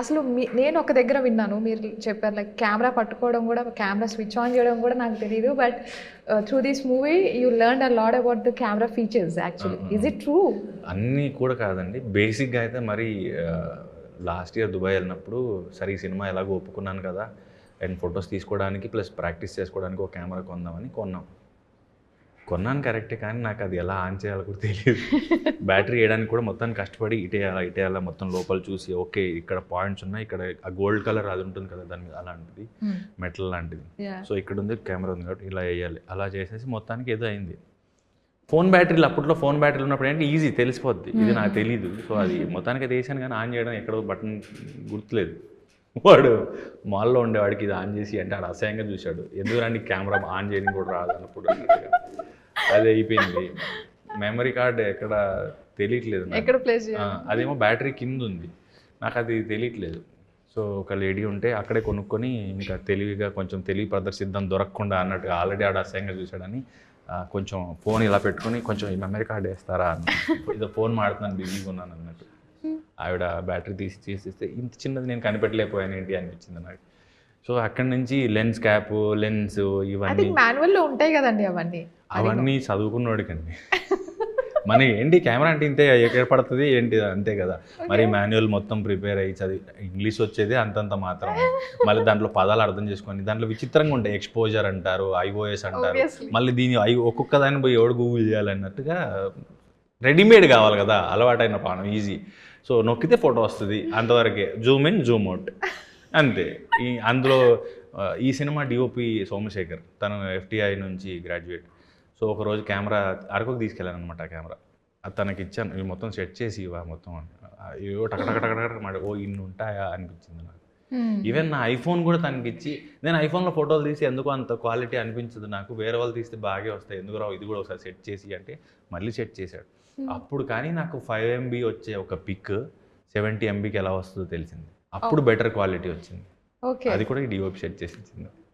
అసలు నేను ఒక దగ్గర విన్నాను, మీరు చెప్పారు లైక్ కెమెరా పట్టుకోవడం కూడా, కెమెరా స్విచ్ ఆన్ చేయడం కూడా నాకు తెలియదు, but through this movie you learn a lot about the camera features actually. Is it true? అన్నీ కూడా కాదండి, బేసిక్గా అయితే మరి లాస్ట్ ఇయర్ దుబాయ్ వెళ్ళినప్పుడు సరే ఈ సినిమా ఎలాగో ఒప్పుకున్నాను కదా, అండ్ ఫొటోస్ తీసుకోవడానికి ప్లస్ ప్రాక్టీస్ చేసుకోవడానికి ఒక కెమెరా కొందామని కొన్నాను కరెక్టే, కానీ నాకు అది ఎలా ఆన్ చేయాలో కూడా తెలియదు. బ్యాటరీ వేయడానికి కూడా మొత్తం కష్టపడి ఇటేయాలా మొత్తం లోపల చూసి, ఓకే ఇక్కడ పాయింట్స్ ఉన్నాయి, ఇక్కడ ఆ గోల్డ్ కలర్ అది ఉంటుంది కదా దాని మీద అలాంటిది మెటల్ లాంటిది, సో ఇక్కడ ఉంది కెమెరా ఉంది కాబట్టి ఇలా వేయాలి, అలా చేసేసి మొత్తానికి ఏదో అయింది. ఫోన్ బ్యాటరీలు అప్పట్లో ఫోన్ బ్యాటరీలు ఉన్నప్పుడు ఏంటి ఈజీ తెలిసిపోద్ది, ఇది నాకు తెలీదు. సో అది మొత్తానికి అది వేసాను, కానీ ఆన్ చేయడం ఎక్కడో బటన్ గుర్తులేదు. వాడు మాల్లో ఉండేవాడికి ఇది ఆన్ చేసి అంటే ఆడు అసహ్యంగా చూశాడు, ఎందుకు రండి కెమెరా ఆన్ చేయడం కూడా రాదు అన్నప్పుడు అన్నట్టుగా. అది అయిపోయింది. మెమరీ కార్డ్ ఎక్కడ తెలియట్లేదు, ఎక్కడ ప్లేస్ అదేమో బ్యాటరీ కింద ఉంది, నాకు అది తెలియట్లేదు. సో ఒక లేడీ ఉంటే అక్కడే కొనుక్కొని ఇంకా తెలివిగా కొంచెం తెలివి ప్రదర్శిద్దాం దొరకకుండా అన్నట్టుగా, ఆల్రెడీ ఆడ అసహ్యంగా చూశాడని కొంచెం ఫోన్ ఇలా పెట్టుకొని కొంచెం ఈ మెమరీ కార్డ్ వేస్తారా అన్న, ఏదో ఫోన్ మాడుతున్నాను బిజీగా ఉన్నాను అన్నట్టు. ఆవిడ బ్యాటరీ తీసిస్తే ఇంత చిన్నది నేను కనిపెట్టలేకపోయాను ఏంటి అనిపించింది నాకు. సో అక్కడి నుంచి లెన్స్ క్యాప్, లెన్స్ ఇవన్నీ మాన్యువల్లో ఉంటాయి కదండి అవన్నీ చదువుకున్నోడికండి. మన ఏంటి కెమెరా అంటే ఇంతే ఎక్కడ పడుతుంది ఏంటి అంతే కదా, మరి మాన్యువల్ మొత్తం ప్రిపేర్ అయ్యి చదివి ఇంగ్లీష్ వచ్చేది అంతంత మాత్రం, మళ్ళీ దాంట్లో పదాలు అర్థం చేసుకొని దాంట్లో విచిత్రంగా ఉంటాయి, ఎక్స్పోజర్ అంటారు, ఐఓఎస్ అంటారు, మళ్ళీ దీని ఒక్కొక్క దాన్ని పోయి ఎవడు గూగుల్ చేయాలన్నట్టుగా రెడీమేడ్ కావాలి కదా, అలవాటైన పానం ఈజీ. సో నొక్కితే ఫోటో వస్తుంది అంతవరకే, జూమ్ ఇన్ జూమ్ అవుట్ అంతే. అందులో ఈ సినిమా డిఓపి సోమశేఖర్, తను FTI నుంచి గ్రాడ్యుయేట్. సో ఒకరోజు కెమెరా అరకుకు తీసుకెళ్ళాను అనమాట, ఆ కెమెరా తనకి ఇచ్చాను, ఇవి మొత్తం సెట్ చేసి ఇవా మొత్తం ఏవో టకటకటకటక మాట, ఓ ఇన్ని ఉంటాయా అనిపించింది నాకు. ఈవెన్ నా ఐఫోన్ కూడా తనకి ఇచ్చి, నేను ఐఫోన్లో ఫోటోలు తీసి ఎందుకు అంత క్వాలిటీ అనిపించదు నాకు, వేరే వాళ్ళు తీస్తే బాగా వస్తాయి, ఎందుకు రావు, ఇది కూడా ఒకసారి సెట్ చేసి అంటే మళ్ళీ సెట్ చేశాడు. అప్పుడు కానీ నాకు 5 MB వచ్చే ఒక పిక్ 70 MBకి ఎలా వస్తుందో తెలిసింది, అప్పుడు బెటర్ క్వాలిటీ వచ్చింది. అది కూడా ఈ డిఓపి సెట్ చేసి ఇచ్చింది.